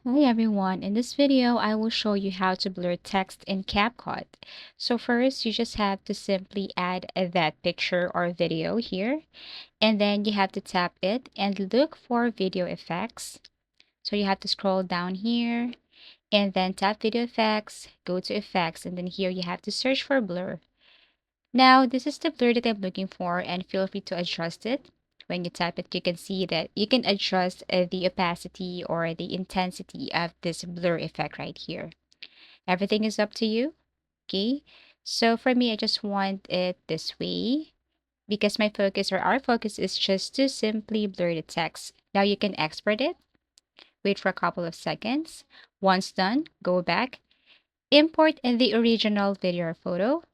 Hi everyone, in this video I will show you how to blur text in Capcut. So first you just have to simply add that picture or video here, and then you have to tap it and look for video effects. So you have to scroll down here and then tap video effects, go to effects, and then here you have to search for blur. Now, this is the blur that I'm looking for, and feel free to adjust it. When you type it, you can see that you can adjust the opacity or the intensity of this blur effect right here. Everything is up to you, okay? So for me, I just want it this way because my focus or our focus is just to simply blur the text. Now you can export it, wait for a couple of seconds. Once done, go back, import in the original video or photo,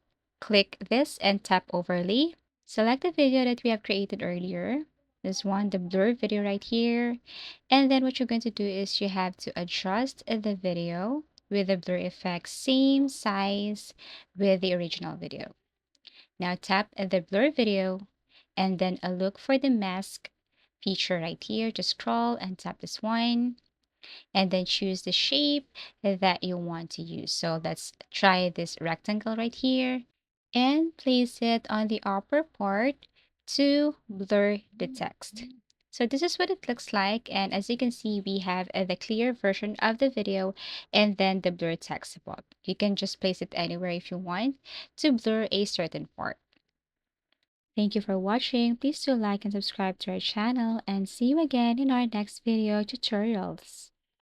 click this and tap overlay. Select the video that we have created earlier. This one, the blur video right here. And then what you're going to do is you have to adjust the video with the blur effect same size with the original video. Now tap the blur video and then look for the mask feature right here. Just scroll and tap this one and then choose the shape that you want to use. So let's try this rectangle right here and place it on the upper part to blur the text. So this is what it looks like, and as you can see, we have the clear version of the video and then the blur text above. You can just place it anywhere if you want to blur a certain part. Thank you for watching. Please do like and subscribe to our channel and see you again in our next video tutorials.